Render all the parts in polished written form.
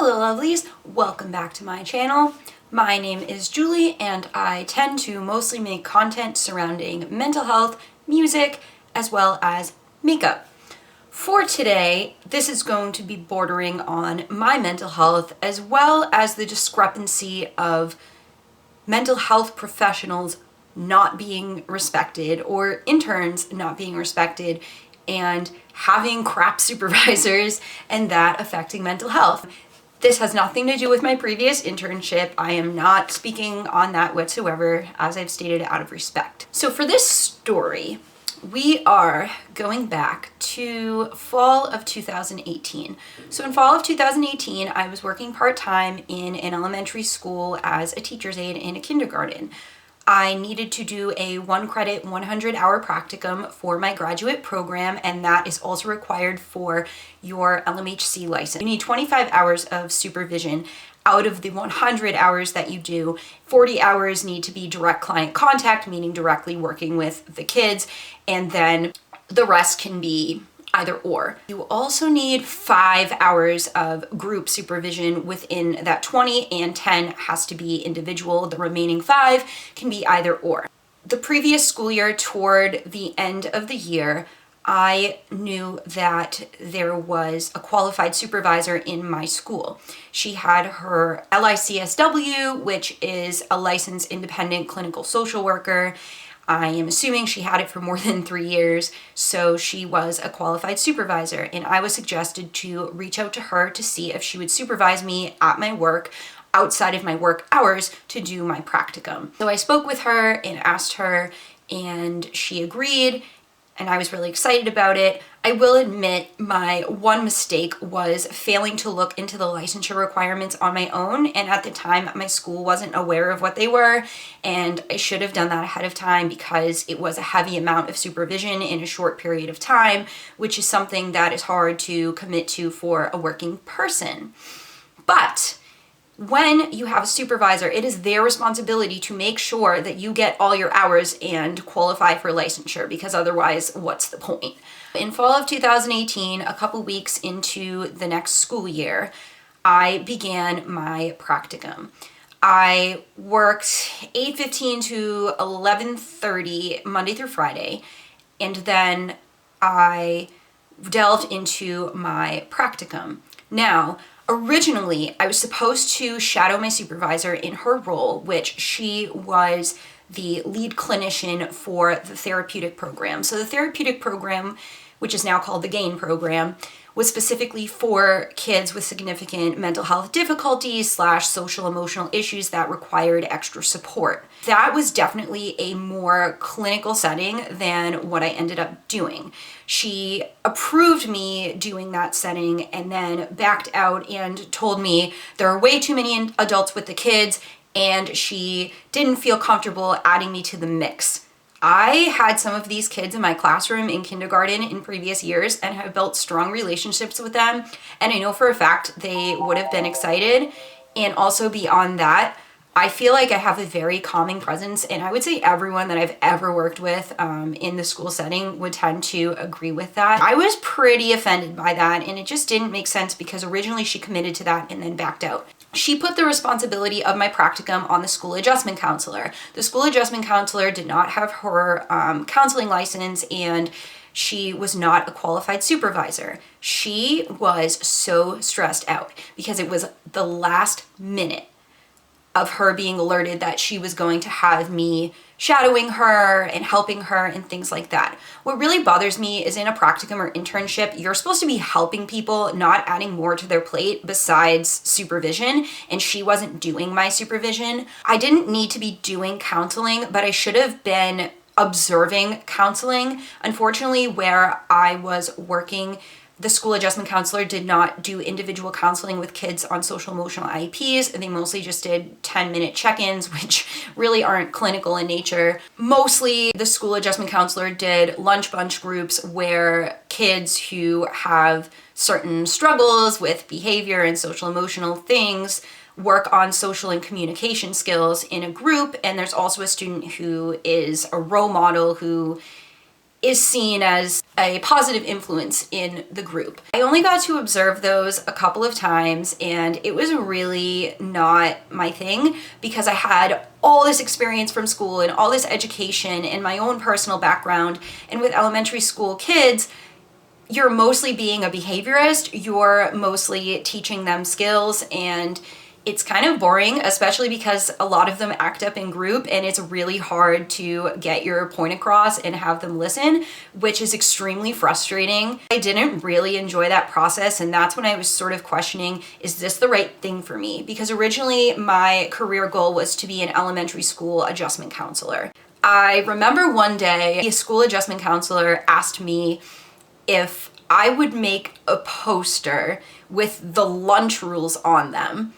Hello lovelies, welcome back to my channel. My name is Julie and I tend to mostly make content surrounding mental health, music, as well as makeup. For today, this is going to be bordering on my mental health as well as the discrepancy of mental health professionals not being respected or interns not being respected and having crap supervisors and that affecting mental health. This has nothing to do with my previous internship. I am not speaking on that whatsoever, as I've stated, out of respect. So for this story, we are going back to fall of 2018. So in fall of 2018, I was working part-time in an elementary school as a teacher's aide in a kindergarten. I needed to do a 1-credit, 100-hour practicum for my graduate program, and that is also required for your LMHC license. You need 25 hours of supervision. Out of the 100 hours that you do, 40 hours need to be direct client contact, meaning directly working with the kids, and then the rest can be either or. You also need 5 hours of group supervision within that 20, and 10 has to be individual. The remaining 5 can be either or. The previous school year, toward the end of the year, I knew that there was a qualified supervisor in my school. She had her LICSW, which is a licensed independent clinical social worker. I am assuming she had it for more than 3 years, so she was a qualified supervisor, and I was suggested to reach out to her to see if she would supervise me at my work outside of my work hours to do my practicum. So I spoke with her and asked her, and she agreed, and I was really excited about it. I will admit my one mistake was failing to look into the licensure requirements on my own, and at the time my school wasn't aware of what they were, and I should have done that ahead of time because it was a heavy amount of supervision in a short period of time, which is something that is hard to commit to for a working person. But when you have a supervisor, it is their responsibility to make sure that you get all your hours and qualify for licensure, because otherwise, what's the point? In fall of 2018, a couple weeks into the next school year, I began my practicum. I worked 8:15 to 11:30 Monday through Friday, and then I delved into my practicum. Now, originally, I was supposed to shadow my supervisor in her role, which she was the lead clinician for the therapeutic program. So the therapeutic program, which is now called the GAIN program, was specifically for kids with significant mental health difficulties / social emotional issues that required extra support. That was definitely a more clinical setting than what I ended up doing. She approved me doing that setting and then backed out and told me there are way too many adults with the kids, and she didn't feel comfortable adding me to the mix. I had some of these kids in my classroom in kindergarten in previous years and have built strong relationships with them, and I know for a fact they would have been excited. And also beyond that, I feel like I have a very calming presence, and I would say everyone that I've ever worked with in the school setting would tend to agree with that. I was pretty offended by that, and it just didn't make sense because originally she committed to that and then backed out. She put the responsibility of my practicum on the school adjustment counselor. The school adjustment counselor did not have her counseling license, and she was not a qualified supervisor. She was so stressed out because it was the last minute of her being alerted that she was going to have me shadowing her and helping her and things like that. What really bothers me is in a practicum or internship, you're supposed to be helping people, not adding more to their plate besides supervision, and she wasn't doing my supervision. I didn't need to be doing counseling, but I should have been observing counseling. Unfortunately, where I was working, the school adjustment counselor did not do individual counseling with kids on social emotional IEPs, and they mostly just did 10-minute check-ins, which really aren't clinical in nature. Mostly the school adjustment counselor did lunch bunch groups where kids who have certain struggles with behavior and social emotional things work on social and communication skills in a group, and there's also a student who is a role model who is seen as a positive influence in the group. I only got to observe those a couple of times, and it was really not my thing because I had all this experience from school and all this education and my own personal background. And with elementary school kids, you're mostly being a behaviorist, you're mostly teaching them skills, and it's kind of boring, especially because a lot of them act up in group and it's really hard to get your point across and have them listen, which is extremely frustrating. I didn't really enjoy that process, and that's when I was sort of questioning, is this the right thing for me? Because originally my career goal was to be an elementary school adjustment counselor. I remember one day a school adjustment counselor asked me if I would make a poster with the lunch rules on them.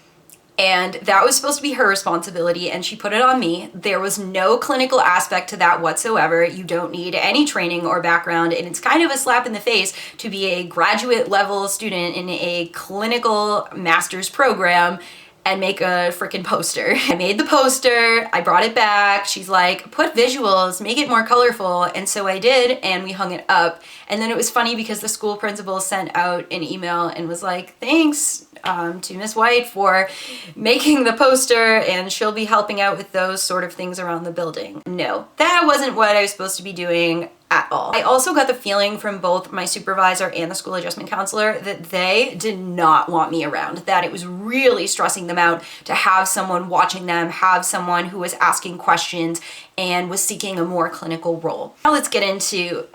And that was supposed to be her responsibility, and she put it on me. There was no clinical aspect to that whatsoever. You don't need any training or background, and it's kind of a slap in the face to be a graduate level student in a clinical master's program and make a freaking poster. I made the poster, I brought it back. She's like, put visuals, make it more colorful. And so I did, and we hung it up. And then it was funny because the school principal sent out an email and was like, thanks to Miss White for making the poster, and she'll be helping out with those sort of things around the building. No, that wasn't what I was supposed to be doing at all. I also got the feeling from both my supervisor and the school adjustment counselor that they did not want me around, that it was really stressing them out to have someone watching them, have someone who was asking questions and was seeking a more clinical role. Now let's get into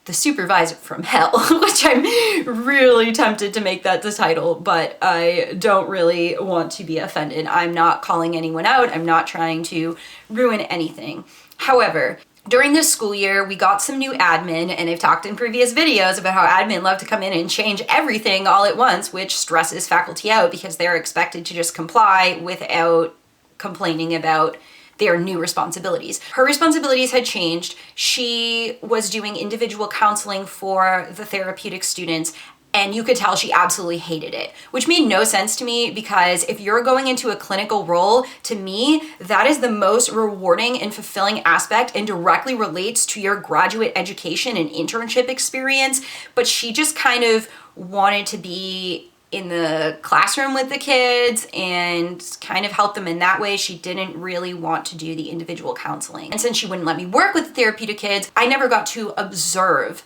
the supervisor from hell, which I'm really tempted to make that the title, but I don't really want to be offended. I'm not calling anyone out. I'm not trying to ruin anything. However, during this school year, we got some new admin, and I've talked in previous videos about how admin love to come in and change everything all at once, which stresses faculty out because they're expected to just comply without complaining about their new responsibilities. Her responsibilities had changed. She was doing individual counseling for the therapeutic students, and you could tell she absolutely hated it, which made no sense to me because if you're going into a clinical role, to me, that is the most rewarding and fulfilling aspect and directly relates to your graduate education and internship experience. But she just kind of wanted to be in the classroom with the kids and kind of help them in that way. She didn't really want to do the individual counseling. And since she wouldn't let me work with the therapeutic kids, I never got to observe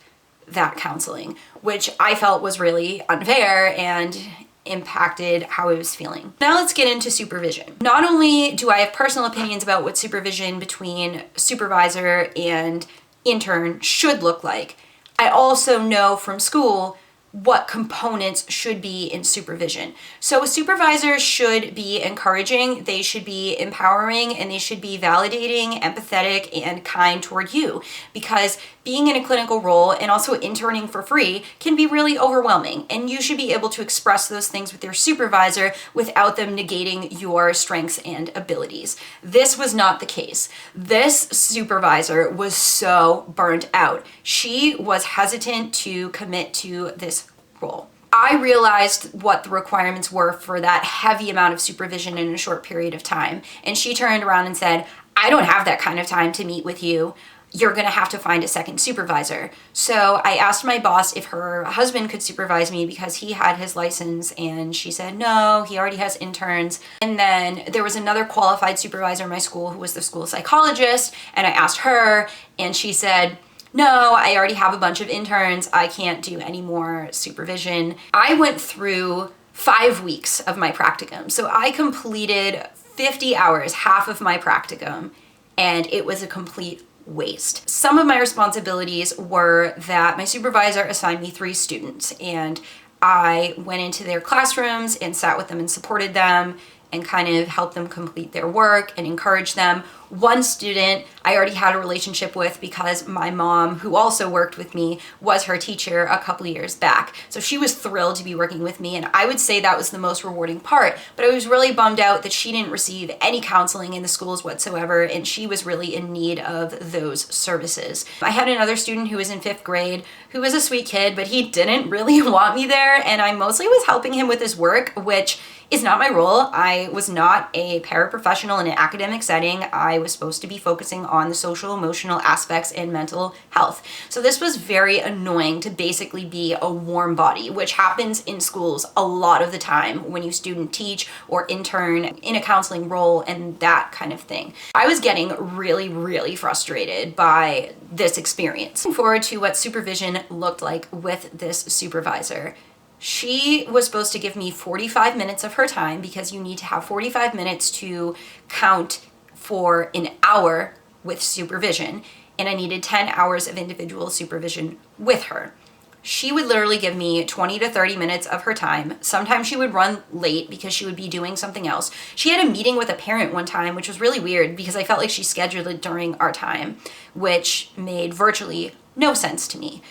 that counseling, which I felt was really unfair and impacted how I was feeling. Now let's get into supervision. Not only do I have personal opinions about what supervision between supervisor and intern should look like, I also know from school what components should be in supervision. So a supervisor should be encouraging, they should be empowering, and they should be validating, empathetic, and kind toward you, because being in a clinical role and also interning for free can be really overwhelming, and you should be able to express those things with your supervisor without them negating your strengths and abilities. This was not the case. This supervisor was so burnt out. She was hesitant to commit to this role. I realized what the requirements were for that heavy amount of supervision in a short period of time, and she turned around and said, I don't have that kind of time to meet with you. You're gonna have to find a second supervisor. So I asked my boss if her husband could supervise me because he had his license, and she said no, he already has interns. And then there was another qualified supervisor in my school who was the school psychologist, and I asked her, and she said, no, I already have a bunch of interns, I can't do any more supervision. I went through 5 weeks of my practicum. So I completed 50 hours, half of my practicum, and it was a complete waste. Some of my responsibilities were that my supervisor assigned me 3 students, and I went into their classrooms and sat with them and supported them and kind of helped them complete their work and encourage them. One student I already had a relationship with because my mom, who also worked with me, was her teacher a couple years back. So she was thrilled to be working with me, and I would say that was the most rewarding part. But I was really bummed out that she didn't receive any counseling in the schools whatsoever, and she was really in need of those services. I had another student who was in 5th grade who was a sweet kid, but he didn't really want me there, and I mostly was helping him with his work, which is not my role. I was not a paraprofessional in an academic setting. I was supposed to be focusing on the social, emotional aspects and mental health. So this was very annoying to basically be a warm body, which happens in schools a lot of the time when you student teach or intern in a counseling role and that kind of thing. I was getting really, really frustrated by this experience. Looking forward to what supervision looked like with this supervisor. She was supposed to give me 45 minutes of her time because you need to have 45 minutes to count for an hour with supervision, and I needed 10 hours of individual supervision with her. She would literally give me 20 to 30 minutes of her time. Sometimes she would run late because she would be doing something else. She had a meeting with a parent one time, which was really weird because I felt like she scheduled it during our time, which made virtually no sense to me.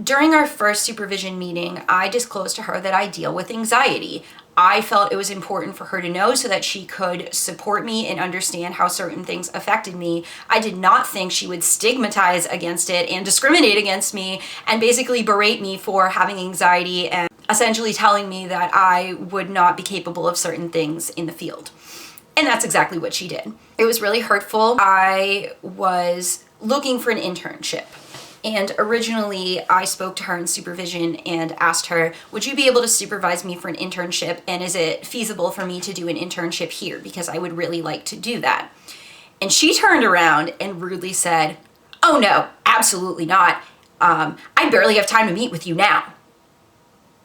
During our first supervision meeting, I disclosed to her that I deal with anxiety. I felt it was important for her to know so that she could support me and understand how certain things affected me. I did not think she would stigmatize against it and discriminate against me and basically berate me for having anxiety and essentially telling me that I would not be capable of certain things in the field. And that's exactly what she did. It was really hurtful. I was looking for an internship. And originally I spoke to her in supervision and asked her, would you be able to supervise me for an internship? And is it feasible for me to do an internship here? Because I would really like to do that. And she turned around and rudely said, oh no, absolutely not. I barely have time to meet with you now.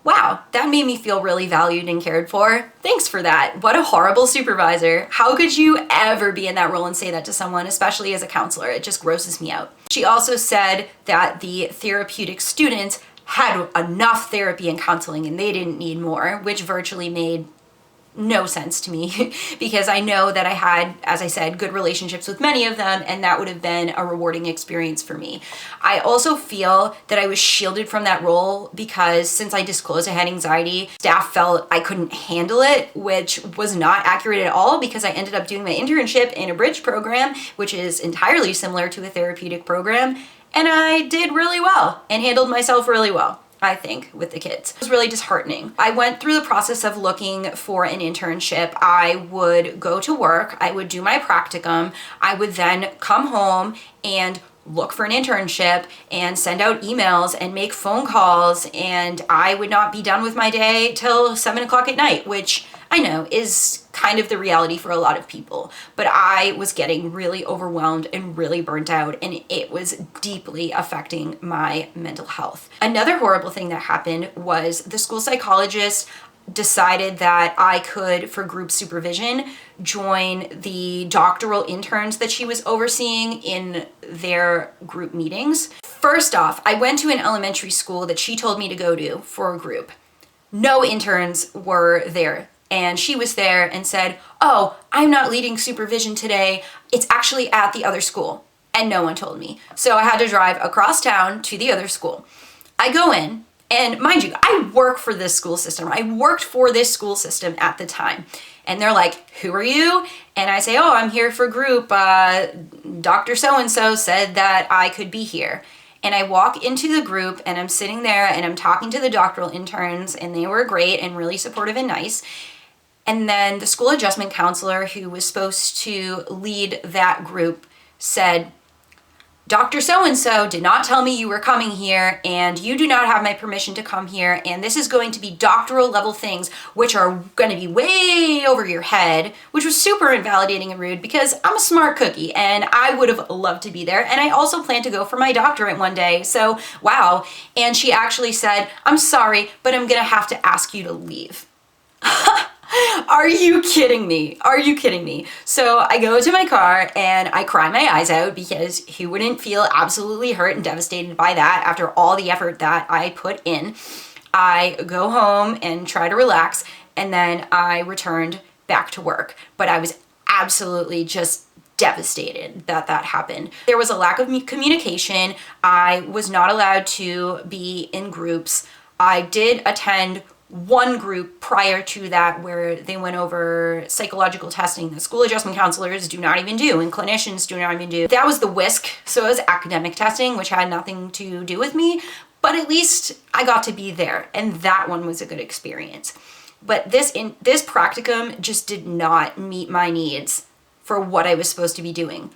Wow, that made me feel really valued and cared for. Thanks for that. What a horrible supervisor. How could you ever be in that role and say that to someone, especially as a counselor? It just grosses me out. She also said that the therapeutic students had enough therapy and counseling and they didn't need more, which virtually made no sense to me because I know that I had, as I said, good relationships with many of them, and that would have been a rewarding experience for me. I also feel that I was shielded from that role because since I disclosed I had anxiety, staff felt I couldn't handle it, which was not accurate at all because I ended up doing my internship in a bridge program, which is entirely similar to a therapeutic program, and I did really well and handled myself really well, I think, with the kids. It was really disheartening. I went through the process of looking for an internship. I would go to work, I would do my practicum, I would then come home and look for an internship and send out emails and make phone calls, and I would not be done with my day till 7 o'clock at night, which I know is kind of the reality for a lot of people, but I was getting really overwhelmed and really burnt out, and it was deeply affecting my mental health. Another horrible thing that happened was the school psychologist decided that I could, for group supervision, join the doctoral interns that she was overseeing in their group meetings. First off, I went to an elementary school that she told me to go to for a group. No interns were there. And she was there and said, oh, I'm not leading supervision today. It's actually at the other school. And no one told me. So I had to drive across town to the other school. I go in, and mind you, I work for this school system. I worked for this school system at the time. And they're like, who are you? And I say, oh, I'm here for group. Dr. So-and-so said that I could be here. And I walk into the group and I'm sitting there and I'm talking to the doctoral interns, and they were great and really supportive and nice. And then the school adjustment counselor who was supposed to lead that group said, Dr. So-and-so did not tell me you were coming here, and you do not have my permission to come here, and this is going to be doctoral level things which are going to be way over your head, which was super invalidating and rude because I'm a smart cookie and I would have loved to be there, and I also plan to go for my doctorate one day, so wow. And she actually said, I'm sorry, but I'm gonna have to ask you to leave. Are you kidding me? Are you kidding me? So I go to my car and I cry my eyes out because who wouldn't feel absolutely hurt and devastated by that after all the effort that I put in? I go home and try to relax, and then I returned back to work. But I was absolutely just devastated that that happened. There was a lack of communication. I was not allowed to be in groups. I did attend one group prior to that where they went over psychological testing that school adjustment counselors do not even do and clinicians do not even do. That was the WISC, so it was academic testing, which had nothing to do with me, but at least I got to be there, and that one was a good experience. But this practicum just did not meet my needs for what I was supposed to be doing.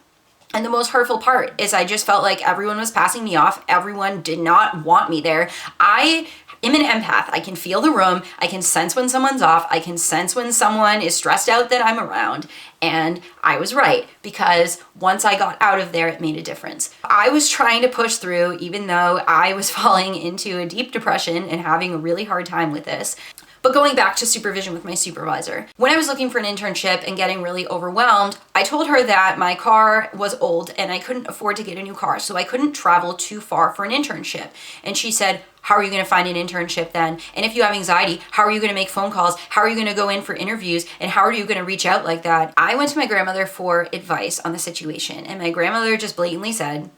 And the most hurtful part is I just felt like everyone was passing me off. Everyone did not want me there. I am an empath. I can feel the room. I can sense when someone's off. I can sense when someone is stressed out that I'm around. And I was right, because once I got out of there, it made a difference. I was trying to push through, even though I was falling into a deep depression and having a really hard time with this. But going back to supervision with my supervisor, when I was looking for an internship and getting really overwhelmed, I told her that my car was old and I couldn't afford to get a new car, so I couldn't travel too far for an internship. And she said, how are you going to find an internship then? And if you have anxiety, how are you going to make phone calls? How are you going to go in for interviews? And how are you going to reach out like that? I went to my grandmother for advice on the situation, and my grandmother just blatantly said,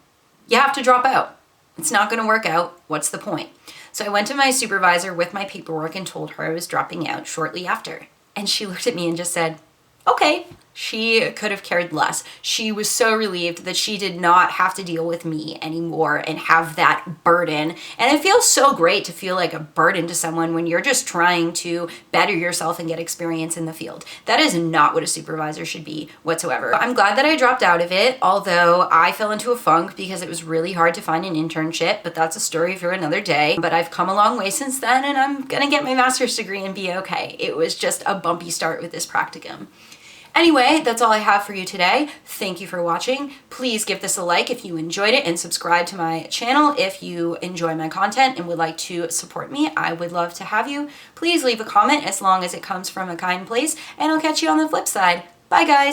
you have to drop out. It's not going to work out. What's the point? So I went to my supervisor with my paperwork and told her I was dropping out shortly after. And she looked at me and just said, okay. She could have cared less. She was so relieved that she did not have to deal with me anymore and have that burden. And it feels so great to feel like a burden to someone when you're just trying to better yourself and get experience in the field. That is not what a supervisor should be whatsoever. I'm glad that I dropped out of it, although I fell into a funk because it was really hard to find an internship, but that's a story for another day. But I've come a long way since then, and I'm gonna get my master's degree and be okay. It was just a bumpy start with this practicum. Anyway, that's all I have for you today. Thank you for watching. Please give this a like if you enjoyed it, and subscribe to my channel if you enjoy my content and would like to support me. I would love to have you. Please leave a comment as long as it comes from a kind place, and I'll catch you on the flip side. Bye, guys.